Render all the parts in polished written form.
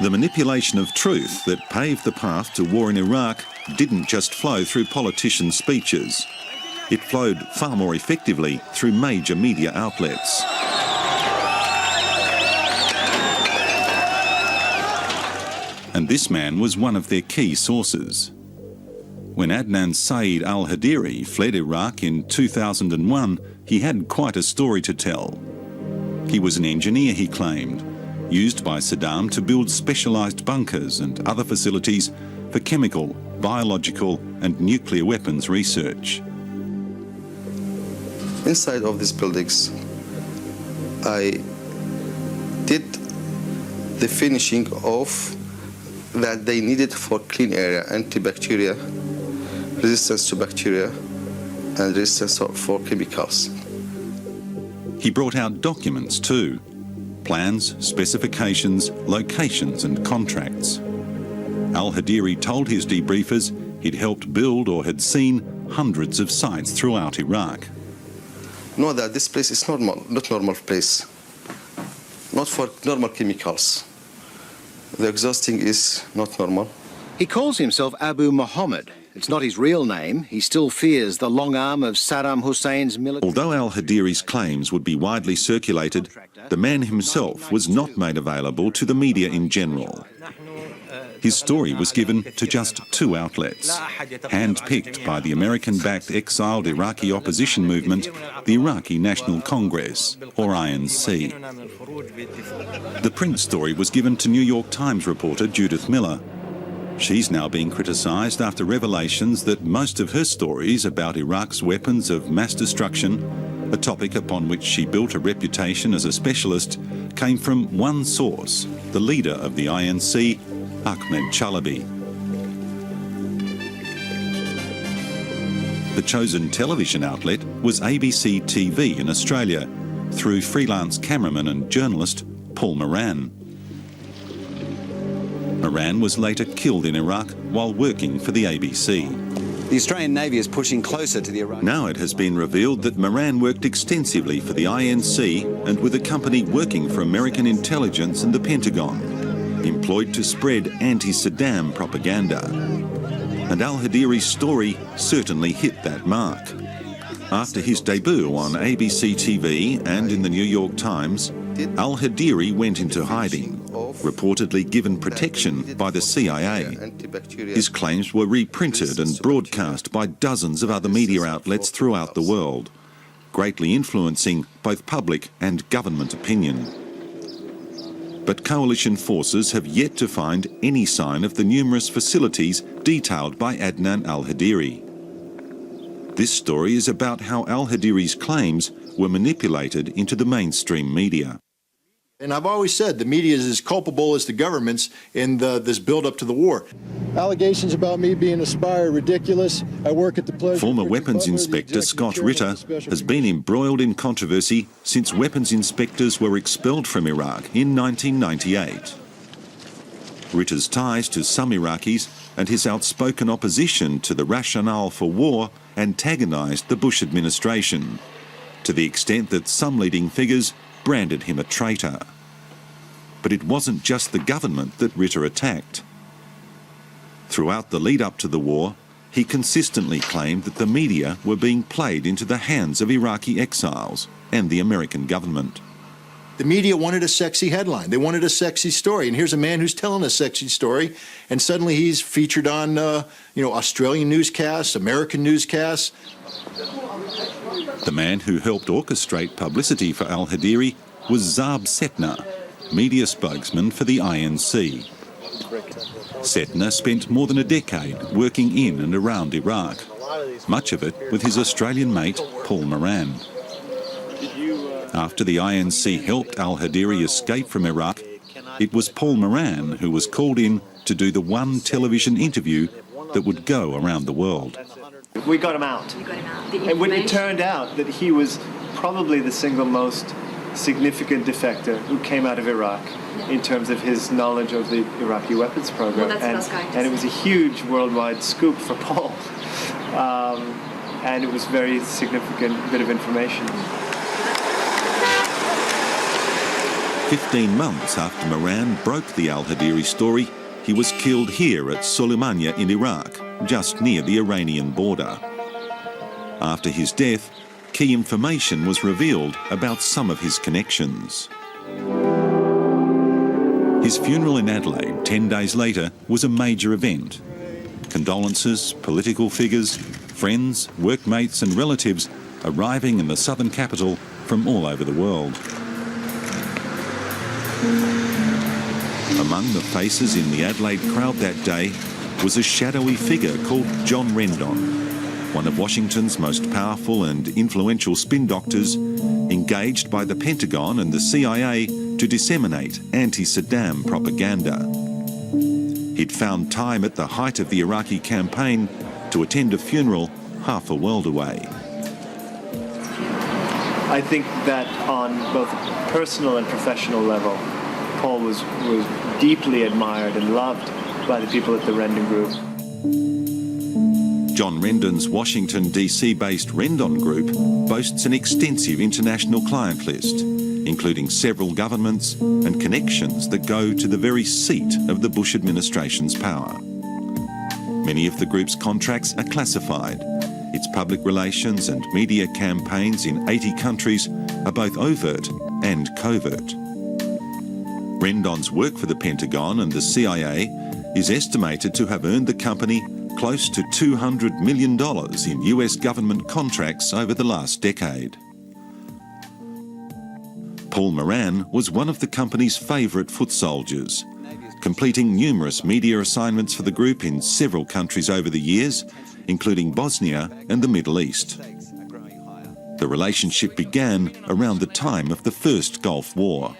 The manipulation of truth that paved the path to war in Iraq didn't just flow through politicians' speeches. It flowed far more effectively through major media outlets. And this man was one of their key sources. When Adnan Saeed al-Hadiri fled Iraq in 2001, he had quite a story to tell. He was an engineer, he claimed, used by Saddam to build specialised bunkers and other facilities for chemical, biological and nuclear weapons research. Inside of these buildings, I did the finishing of that they needed for clean area, antibacterial, resistance to bacteria, and resistance for chemicals. He brought out documents too. Plans, specifications, locations and contracts. Al-Hadiri told his debriefers he'd helped build or had seen hundreds of sites throughout Iraq. Know that this place is not normal place, not for normal chemicals. The exhausting is not normal. He calls himself Abu Muhammad. It's not his real name. He still fears the long arm of Saddam Hussein's military. Although al-Hadiri's claims would be widely circulated, the man himself was not made available to the media in general. His story was given to just 2 outlets, hand-picked by the American-backed exiled Iraqi opposition movement, the Iraqi National Congress, or INC. The print story was given to New York Times reporter Judith Miller. She's now being criticised after revelations that most of her stories about Iraq's weapons of mass destruction, a topic upon which she built a reputation as a specialist, came from one source, the leader of the INC, Ahmed Chalabi. The chosen television outlet was ABC TV in Australia, through freelance cameraman and journalist Paul Moran. Moran was later killed in Iraq while working for the ABC. The Australian Navy is pushing closer to the Iraq. Now it has been revealed that Moran worked extensively for the INC and with a company working for American intelligence and the Pentagon, employed to spread anti-Saddam propaganda. And al-Hadiri's story certainly hit that mark. After his debut on ABC TV and in the New York Times, al-Hadiri went into hiding, reportedly given protection by the CIA. His claims were reprinted and broadcast by dozens of other media outlets throughout the world, greatly influencing both public and government opinion. But coalition forces have yet to find any sign of the numerous facilities detailed by Adnan al-Hadiri. This story is about how al-Hadiri's claims were manipulated into the mainstream media. And I've always said the media is as culpable as the governments in this build-up to the war. Allegations about me being a spy are ridiculous. I work at the pleasure. Former weapons inspector Scott Ritter has been embroiled in controversy since weapons inspectors were expelled from Iraq in 1998. Ritter's ties to some Iraqis and his outspoken opposition to the rationale for war antagonised the Bush administration, to the extent that some leading figures branded him a traitor. But it wasn't just the government that Ritter attacked. Throughout the lead-up to the war, he consistently claimed that the media were being played into the hands of Iraqi exiles and the American government. The media wanted a sexy headline. They wanted a sexy story. And here's a man who's telling a sexy story, and suddenly he's featured on, Australian newscasts, American newscasts. The man who helped orchestrate publicity for al-Hadiri was Zab Setna, media spokesman for the INC. Setna spent more than a decade working in and around Iraq, much of it with his Australian mate Paul Moran. After the INC helped al-Hadiri escape from Iraq, it was Paul Moran who was called in to do the one television interview that would go around the world. We got him out. You got him out. And when it turned out that he was probably the single most significant defector who came out of Iraq in terms of his knowledge of the Iraqi weapons program. Well, that's and it was a huge worldwide scoop for Paul. And it was a very significant bit of information. 15 months after Moran broke the al-Hadiri story, he was killed here at Sulaymaniyah in Iraq, just near the Iranian border. After his death, key information was revealed about some of his connections. His funeral in Adelaide 10 days later was a major event. Condolences, political figures, friends, workmates and relatives arriving in the southern capital from all over the world. Among the faces in the Adelaide crowd that day was a shadowy figure called John Rendon, one of Washington's most powerful and influential spin doctors, engaged by the Pentagon and the CIA to disseminate anti-Saddam propaganda. He'd found time at the height of the Iraqi campaign to attend a funeral half a world away. I think that on both a personal and professional level, Paul was deeply admired and loved by the people at the Rendon Group. John Rendon's Washington, D.C.-based Rendon Group boasts an extensive international client list, including several governments and connections that go to the very seat of the Bush administration's power. Many of the group's contracts are classified. Its public relations and media campaigns in 80 countries are both overt and covert. Rendon's work for the Pentagon and the CIA is estimated to have earned the company close to $200 million in US government contracts over the last decade. Paul Moran was one of the company's favourite foot soldiers, completing numerous media assignments for the group in several countries over the years, including Bosnia and the Middle East. The relationship began around the time of the First Gulf War.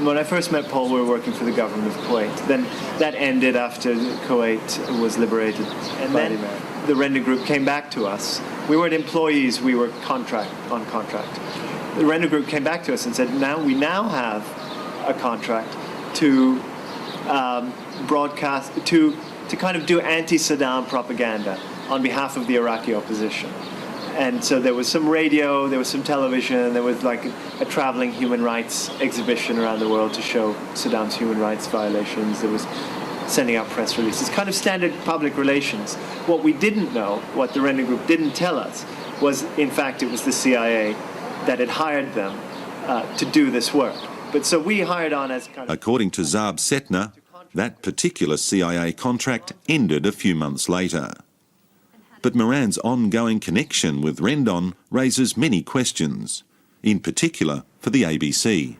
When I first met Paul, we were working for the government of Kuwait. Then that ended after Kuwait was liberated. And then the Rendon Group came back to us. We weren't employees, we were on contract. The Rendon Group came back to us and said, we now have a contract to broadcast, to kind of do anti-Saddam propaganda on behalf of the Iraqi opposition. And so there was some radio, there was some television, there was like a traveling human rights exhibition around the world to show Saddam's human rights violations. There was sending out press releases, kind of standard public relations. What we didn't know, what the Rendon Group didn't tell us, was in fact it was the CIA that had hired them to do this work. But so we hired on as kind of... According to Zaab Setner, that particular CIA contract ended a few months later. But Moran's ongoing connection with Rendon raises many questions, in particular for the ABC.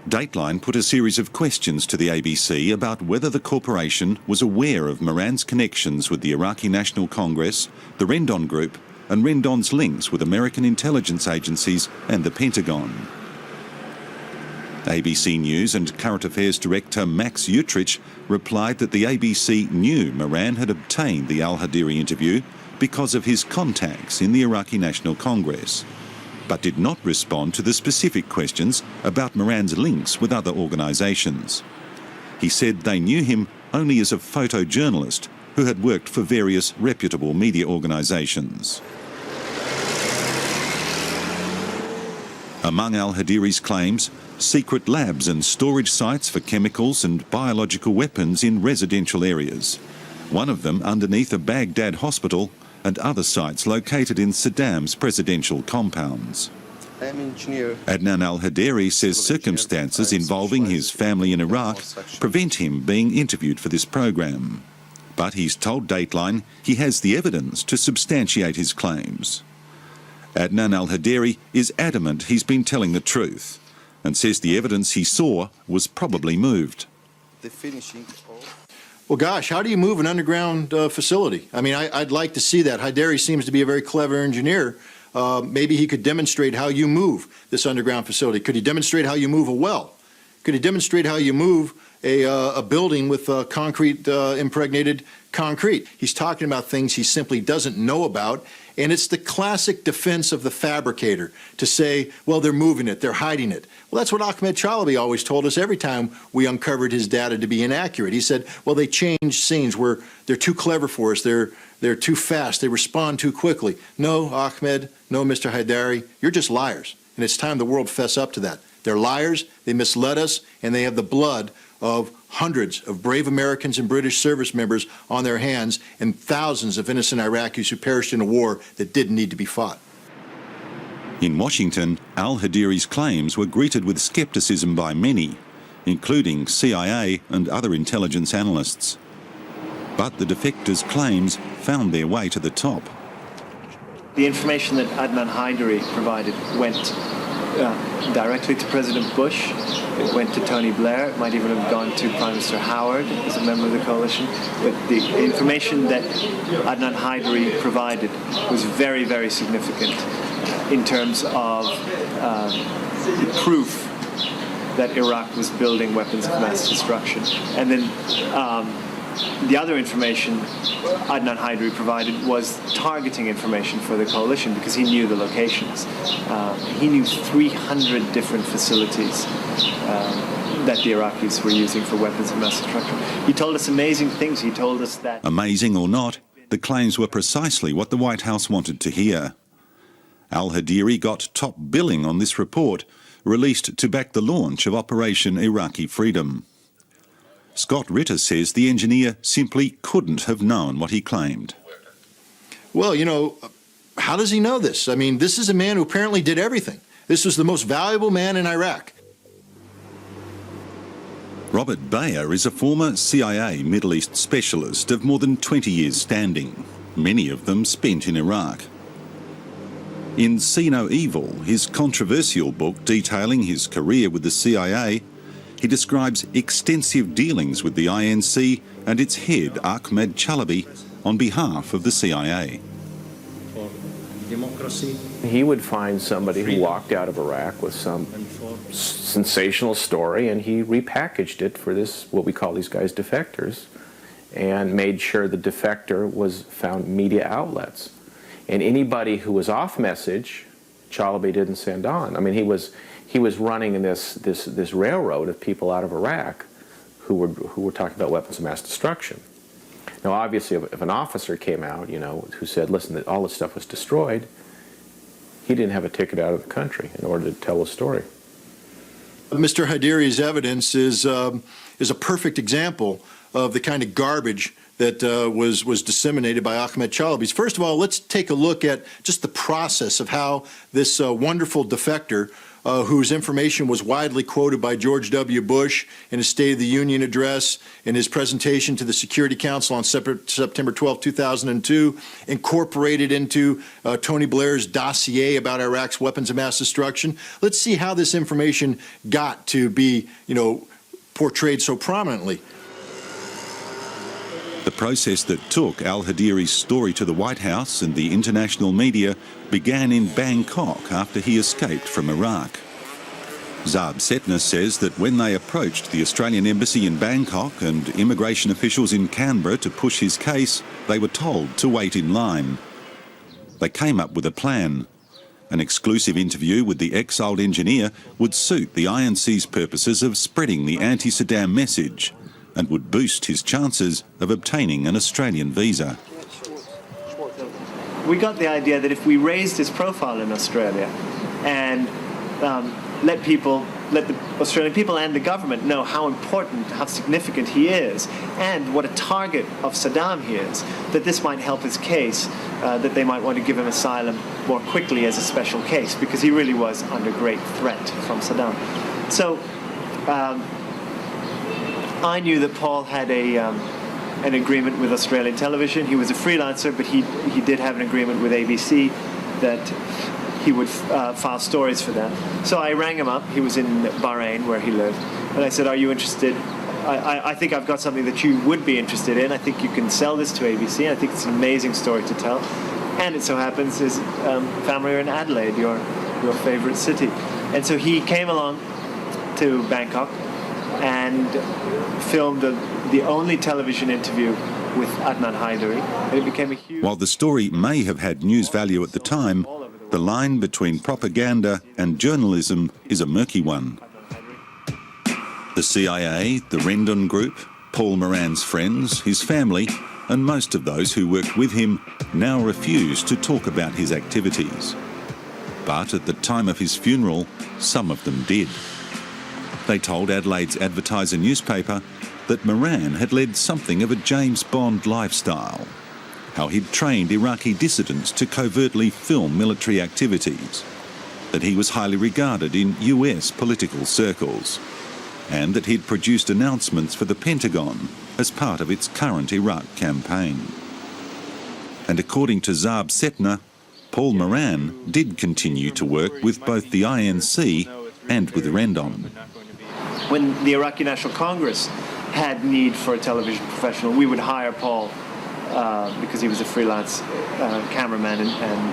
Dateline put a series of questions to the ABC about whether the corporation was aware of Moran's connections with the Iraqi National Congress, the Rendon Group, and Rendon's links with American intelligence agencies and the Pentagon. ABC News and Current Affairs Director Max Utrich replied that the ABC knew Moran had obtained the al-Hadiri interview because of his contacts in the Iraqi National Congress, but did not respond to the specific questions about Moran's links with other organisations. He said they knew him only as a photojournalist who had worked for various reputable media organisations. Among al-Hadiri's claims, secret labs and storage sites for chemicals and biological weapons in residential areas, one of them underneath a Baghdad hospital, and other sites located in Saddam's presidential compounds. Adnan al-Hadiri says circumstances involving his family in Iraq prevent him being interviewed for this program. But he's told Dateline he has the evidence to substantiate his claims. Adnan al-Hadiri is adamant he's been telling the truth, and says the evidence he saw was probably moved. Well, gosh, how do you move an underground facility? I mean, I'd like to see that. Hadiri seems to be a very clever engineer. Maybe he could demonstrate how you move this underground facility. Could he demonstrate how you move a well? Could he demonstrate how you move a building with concrete, impregnated concrete? He's talking about things he simply doesn't know about, and it's the classic defense of the fabricator to say, well, they're moving it, they're hiding it. Well, that's what Ahmed Chalabi always told us every time we uncovered his data to be inaccurate. He said, well, they change scenes where they're too clever for us, they're too fast, they respond too quickly. No, Ahmed, no, Mr. Hadari, you're just liars. and it's time the world fess up to that. They're liars, they misled us, and they have the blood of hundreds of brave Americans and British service members on their hands and thousands of innocent Iraqis who perished in a war that didn't need to be fought. In Washington, al-Hadiri's claims were greeted with scepticism by many, including CIA and other intelligence analysts. But the defectors' claims found their way to the top. The information that Adnan Haidari provided went directly to President Bush. It went to Tony Blair. It might even have gone to Prime Minister Howard as a member of the coalition. But the information that Adnan Haidari provided was very, very significant in terms of the proof that Iraq was building weapons of mass destruction. And then the other information Adnan Haidari provided was targeting information for the coalition because he knew the locations. He knew 300 different facilities that the Iraqis were using for weapons of mass destruction. He told us amazing things. He told us that... Amazing or not, the claims were precisely what the White House wanted to hear. Al-Hadiri got top billing on this report, released to back the launch of Operation Iraqi Freedom. Scott Ritter says the engineer simply couldn't have known what he claimed. Well, you know, how does he know this? I mean, this is a man who apparently did everything. This was the most valuable man in Iraq. Robert Bayer is a former CIA Middle East specialist of more than 20 years standing, many of them spent in Iraq. In See No Evil, his controversial book detailing his career with the CIA, he describes extensive dealings with the INC and its head, Ahmed Chalabi, on behalf of the CIA. He would find somebody who walked out of Iraq with some sensational story, and he repackaged it for this, what we call these guys defectors, and made sure the defector was found media outlets. And anybody who was off message, Chalabi didn't send on. I mean, he was running this railroad of people out of Iraq who were talking about weapons of mass destruction. Now, obviously, if an officer came out, you know, who said, listen, that all this stuff was destroyed, he didn't have a ticket out of the country in order to tell a story. Mr. Haidari's evidence is a perfect example of the kind of garbage that was disseminated by Ahmed Chalabi. First of all, let's take a look at just the process of how this wonderful defector, whose information was widely quoted by George W. Bush in his State of the Union address, in his presentation to the Security Council on September 12, 2002, incorporated into Tony Blair's dossier about Iraq's weapons of mass destruction. Let's see how this information got to be, you know, portrayed so prominently. The process that took al-Hadiri's story to the White House and the international media began in Bangkok after he escaped from Iraq. Zaab Setner says that when they approached the Australian Embassy in Bangkok and immigration officials in Canberra to push his case, they were told to wait in line. They came up with a plan. An exclusive interview with the exiled engineer would suit the INC's purposes of spreading the anti-Saddam message and would boost his chances of obtaining an Australian visa. We got the idea that if we raised his profile in Australia and let the Australian people and the government know how important, how significant he is, and what a target of Saddam he is, that this might help his case, that they might want to give him asylum more quickly as a special case, because he really was under great threat from Saddam. So I knew that Paul had an agreement with Australian television. He was a freelancer, but he did have an agreement with ABC that he would file stories for them. So I rang him up. He was in Bahrain, where he lived. And I said, are you interested? I think I've got something that you would be interested in. I think you can sell this to ABC. I think it's an amazing story to tell. And it so happens his family are in Adelaide, your favorite city. And so he came along to Bangkok and filmed the only television interview with Adnan Haidari. And it became a huge... While the story may have had news value at the time, the line between propaganda and journalism is a murky one. The CIA, the Rendon Group, Paul Moran's friends, his family, and most of those who worked with him now refuse to talk about his activities. But at the time of his funeral, some of them did. They told Adelaide's Advertiser newspaper that Moran had led something of a James Bond lifestyle, how he'd trained Iraqi dissidents to covertly film military activities, that he was highly regarded in US political circles, and that he'd produced announcements for the Pentagon as part of its current Iraq campaign. And according to Zaab Setner, Paul Moran did continue to work with both the INC and with Rendon. When the Iraqi National Congress had need for a television professional, we would hire Paul because he was a freelance cameraman and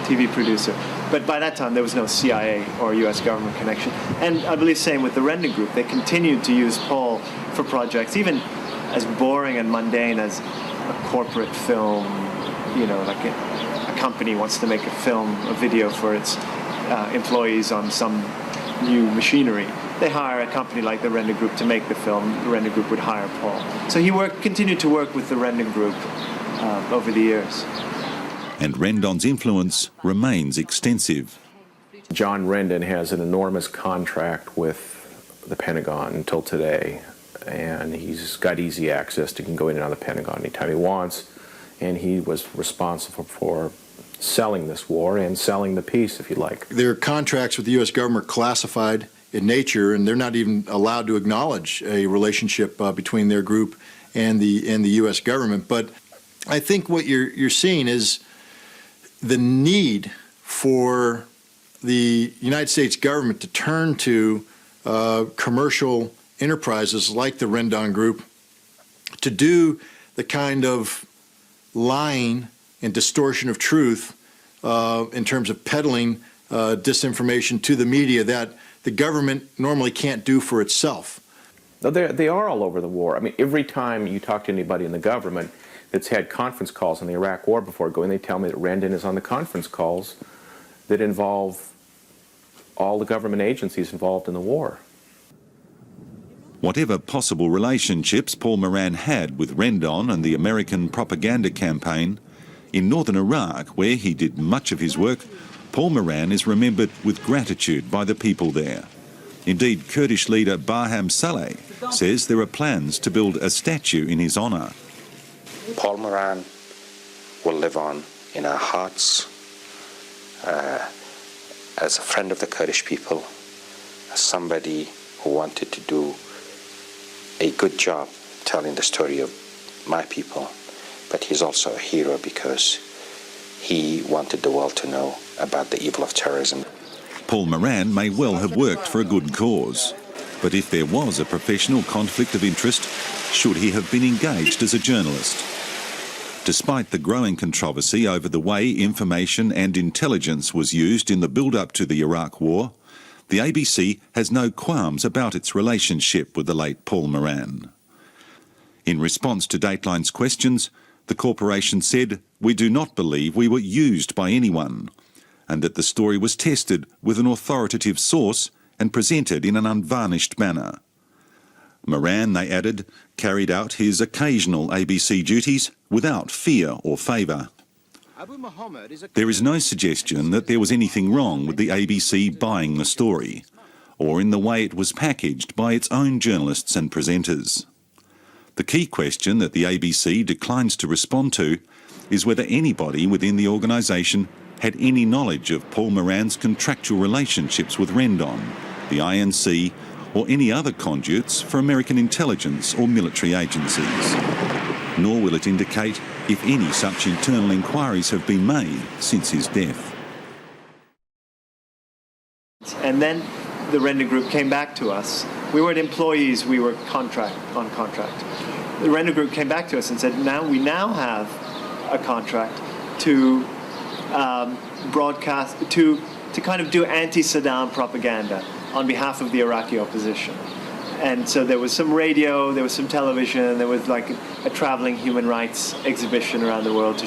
TV producer. But by that time, there was no CIA or US government connection. And I believe same with the Rendon Group. They continued to use Paul for projects, even as boring and mundane as a corporate film, you know, like a company wants to make a film, a video for its employees on some new machinery. They hire a company like the Rendon Group to make the film. The Rendon Group would hire Paul. So he continued to work with the Rendon Group over the years. And Rendon's influence remains extensive. John Rendon has an enormous contract with the Pentagon until today, and he's got easy access. He can go in and out of the Pentagon anytime he wants, and he was responsible for selling this war and selling the peace, if you like. Their contracts with the U.S. government are classified in nature, and they're not even allowed to acknowledge a relationship between their group and the U.S. government. But I think what you're seeing is the need for the United States government to turn to commercial enterprises like the Rendon Group to do the kind of lying and distortion of truth in terms of peddling disinformation to the media that the government normally can't do for itself. No, they are all over the war. I mean, every time you talk to anybody in the government that's had conference calls on the Iraq War before going, they tell me that Rendon is on the conference calls that involve all the government agencies involved in the war. Whatever possible relationships Paul Moran had with Rendon and the American propaganda campaign, in northern Iraq, where he did much of his work, Paul Moran is remembered with gratitude by the people there. Indeed, Kurdish leader Barham Saleh says there are plans to build a statue in his honour. Paul Moran will live on in our hearts as a friend of the Kurdish people, as somebody who wanted to do a good job telling the story of my people. But he's also a hero because he wanted the world to know about the evil of terrorism. Paul Moran may well have worked for a good cause, but if there was a professional conflict of interest, should he have been engaged as a journalist? Despite the growing controversy over the way information and intelligence was used in the build-up to the Iraq War, the ABC has no qualms about its relationship with the late Paul Moran. In response to Dateline's questions, the corporation said, "We do not believe we were used by anyone," and that the story was tested with an authoritative source and presented in an unvarnished manner. Moran, they added, carried out his occasional ABC duties without fear or favour. There is no suggestion that there was anything wrong with the ABC buying the story, or in the way it was packaged by its own journalists and presenters. The key question that the ABC declines to respond to is whether anybody within the organisation had any knowledge of Paul Moran's contractual relationships with Rendon, the INC, or any other conduits for American intelligence or military agencies. Nor will it indicate if any such internal inquiries have been made since his death. And then the Rendon Group came back to us. We weren't employees, we were on contract. The Rendon Group came back to us and said, we now have a contract to broadcast, to kind of do anti-Saddam propaganda on behalf of the Iraqi opposition. And so there was some radio, there was some television, there was like a traveling human rights exhibition around the world to